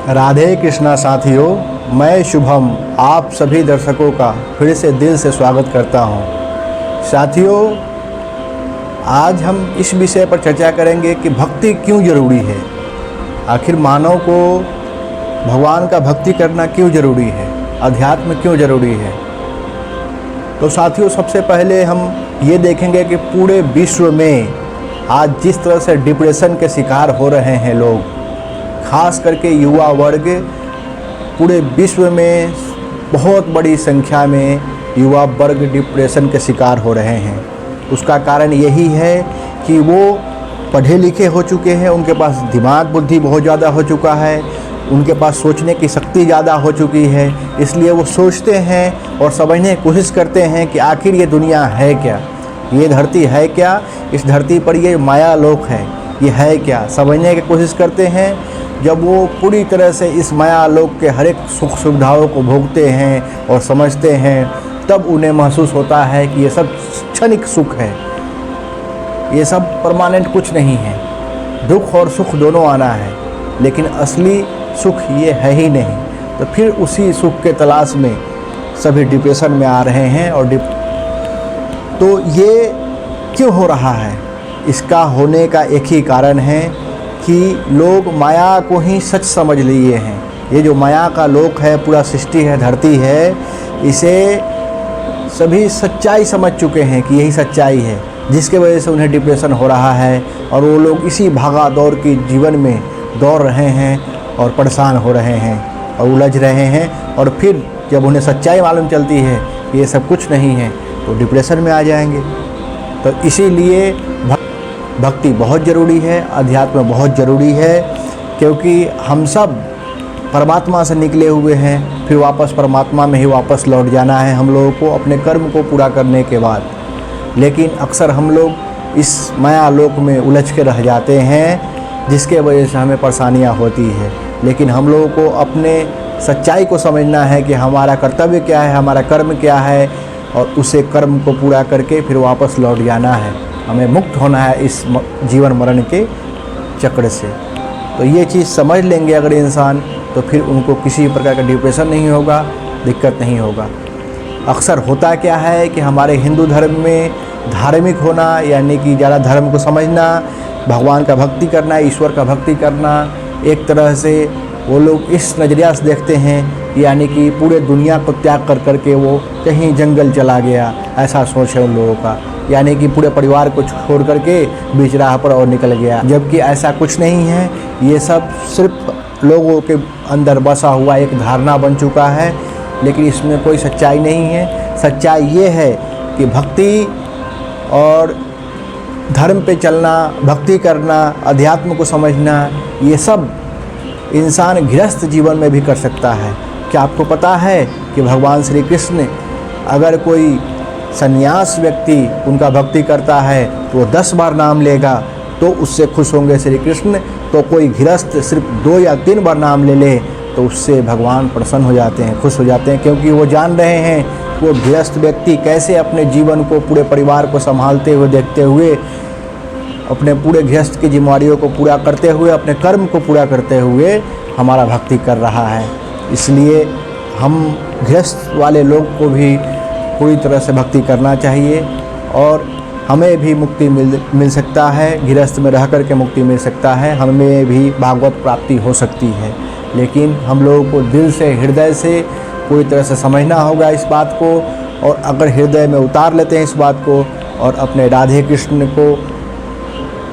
राधे कृष्णा साथियों, मैं शुभम आप सभी दर्शकों का फिर से दिल से स्वागत करता हूं। साथियों, आज हम इस विषय पर चर्चा करेंगे कि भक्ति क्यों ज़रूरी है। आखिर मानव को भगवान का भक्ति करना क्यों ज़रूरी है, अध्यात्म क्यों ज़रूरी है। तो साथियों, सबसे पहले हम ये देखेंगे कि पूरे विश्व में आज जिस तरह से डिप्रेशन के शिकार हो रहे हैं लोग, खास करके युवा वर्ग, पूरे विश्व में बहुत बड़ी संख्या में युवा वर्ग डिप्रेशन के शिकार हो रहे हैं। उसका कारण यही है कि वो पढ़े लिखे हो चुके हैं, उनके पास दिमाग बुद्धि बहुत ज़्यादा हो चुका है, उनके पास सोचने की शक्ति ज़्यादा हो चुकी है। इसलिए वो सोचते हैं और समझने की कोशिश करते हैं कि आखिर ये दुनिया है क्या, ये धरती है क्या, इस धरती पर ये माया लोक है, ये है क्या, समझने की कोशिश करते हैं। जब वो पूरी तरह से इस माया लोक के हर एक सुख सुविधाओं को भोगते हैं और समझते हैं, तब उन्हें महसूस होता है कि ये सब क्षणिक सुख है, ये सब परमानेंट कुछ नहीं है। दुख और सुख दोनों आना है, लेकिन असली सुख ये है ही नहीं। तो फिर उसी सुख के तलाश में सभी डिप्रेशन में आ रहे हैं। और तो ये क्यों हो रहा है? इसका होने का एक ही कारण है कि लोग माया को ही सच समझ लिए हैं। ये जो माया का लोक है, पूरा सृष्टि है, धरती है, इसे सभी सच्चाई समझ चुके हैं कि यही सच्चाई है, जिसके वजह से उन्हें डिप्रेशन हो रहा है। और वो लोग इसी भागा दौड़ की जीवन में दौड़ रहे हैं और परेशान हो रहे हैं और उलझ रहे हैं। और फिर जब उन्हें सच्चाई मालूम चलती है कि ये सब कुछ नहीं है, तो डिप्रेशन में आ जाएंगे। तो इसीलिए भक्ति बहुत ज़रूरी है, अध्यात्म बहुत ज़रूरी है, क्योंकि हम सब परमात्मा से निकले हुए हैं, फिर वापस परमात्मा में ही वापस लौट जाना है हम लोगों को अपने कर्म को पूरा करने के बाद। लेकिन अक्सर हम लोग इस माया लोक में उलझ के रह जाते हैं, जिसके वजह से हमें परेशानियां होती है। लेकिन हम लोगों को अपने सच्चाई को समझना है कि हमारा कर्तव्य क्या है, हमारा कर्म क्या है, और उसे कर्म को पूरा करके फिर वापस लौट जाना है। हमें मुक्त होना है इस जीवन मरण के चक्र से। तो ये चीज़ समझ लेंगे अगर इंसान, तो फिर उनको किसी प्रकार का डिप्रेशन नहीं होगा, दिक्कत नहीं होगा। अक्सर होता क्या है कि हमारे हिंदू धर्म में धार्मिक होना, यानी कि ज़्यादा धर्म को समझना, भगवान का भक्ति करना, ईश्वर का भक्ति करना, एक तरह से वो लोग इस नज़रिया से देखते हैं, यानी कि पूरे दुनिया को त्याग कर करके वो कहीं जंगल चला गया, ऐसा सोच है उन लोगों का। यानी कि पूरे परिवार को छोड़ करके बीच राह पर और निकल गया, जबकि ऐसा कुछ नहीं है। ये सब सिर्फ लोगों के अंदर बसा हुआ एक धारणा बन चुका है, लेकिन इसमें कोई सच्चाई नहीं है। सच्चाई ये है कि भक्ति और धर्म पे चलना, भक्ति करना, अध्यात्म को समझना, ये सब इंसान गृहस्थ जीवन में भी कर सकता है। क्या आपको पता है कि भगवान श्री कृष्ण, अगर कोई सन्यास व्यक्ति उनका भक्ति करता है तो वो 10 बार नाम लेगा तो उससे खुश होंगे श्री कृष्ण। तो कोई गृहस्थ सिर्फ 2 या 3 बार नाम ले ले तो उससे भगवान प्रसन्न हो जाते हैं, खुश हो जाते हैं, क्योंकि वो जान रहे हैं वो गृहस्थ व्यक्ति कैसे अपने जीवन को, पूरे परिवार को संभालते हुए, देखते हुए, अपने पूरे गृहस्थ की जिम्मेदारियों को पूरा करते हुए, अपने कर्म को पूरा करते हुए हमारा भक्ति कर रहा है। इसलिए हम गृहस्थ वाले लोग को भी पूरी तरह से भक्ति करना चाहिए और हमें भी मुक्ति मिल सकता है, गृहस्थ में रह कर के मुक्ति मिल सकता है, हमें भी भागवत प्राप्ति हो सकती है। लेकिन हम लोगों को दिल से, हृदय से पूरी तरह से समझना होगा इस बात को। और अगर हृदय में उतार लेते हैं इस बात को और अपने राधे कृष्ण को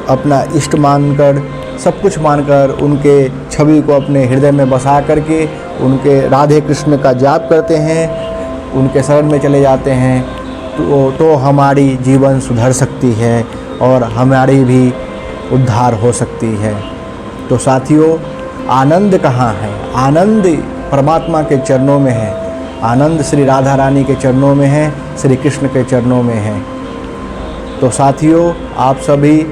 अपना इष्ट मानकर, सब कुछ मानकर, उनके छवि को अपने हृदय में बसा करके उनके राधे कृष्ण का जाप करते हैं, उनके शरण में चले जाते हैं, तो हमारी जीवन सुधर सकती है और हमारी भी उद्धार हो सकती है। तो साथियों, आनंद कहाँ है? आनंद परमात्मा के चरणों में है, आनंद श्री राधा रानी के चरणों में है, श्री कृष्ण के चरणों में है। तो साथियों, आप सभी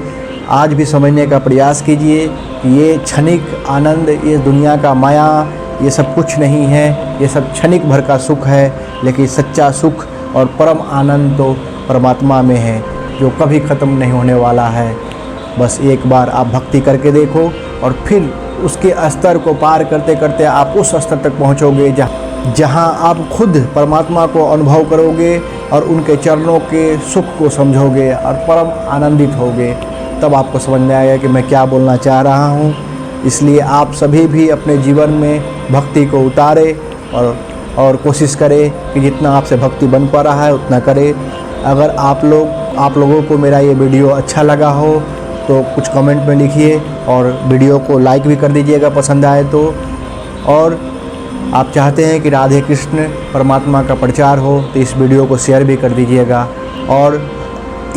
आज भी समझने का प्रयास कीजिए कि ये क्षणिक आनंद, ये दुनिया का माया, ये सब कुछ नहीं है, ये सब क्षणिक भर का सुख है। लेकिन सच्चा सुख और परम आनंद तो परमात्मा में है, जो कभी ख़त्म नहीं होने वाला है। बस एक बार आप भक्ति करके देखो और फिर उसके स्तर को पार करते करते आप उस स्तर तक पहुंचोगे जहां आप खुद परमात्मा को अनुभव करोगे और उनके चरणों के सुख को समझोगे और परम आनंदित होगे। तब आपको समझ में आएगा कि मैं क्या बोलना चाह रहा हूं। इसलिए आप सभी भी अपने जीवन में भक्ति को उतारें और कोशिश करें कि जितना आपसे भक्ति बन पा रहा है उतना करें। अगर आप लोगों को मेरा ये वीडियो अच्छा लगा हो तो कुछ कमेंट में लिखिए और वीडियो को लाइक भी कर दीजिएगा पसंद आए तो। और आप चाहते हैं कि राधे कृष्ण परमात्मा का प्रचार हो तो इस वीडियो को शेयर भी कर दीजिएगा। और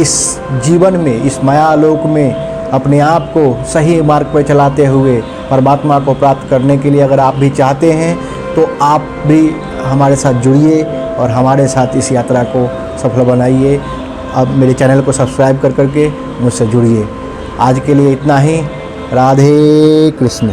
इस जीवन में, इस मायालोक में अपने आप को सही मार्ग पर चलाते हुए परमात्मा को प्राप्त करने के लिए अगर आप भी चाहते हैं तो आप भी हमारे साथ जुड़िए और हमारे साथ इस यात्रा को सफल बनाइए। अब मेरे चैनल को सब्सक्राइब करके मुझसे जुड़िए। आज के लिए इतना ही। राधे कृष्ण।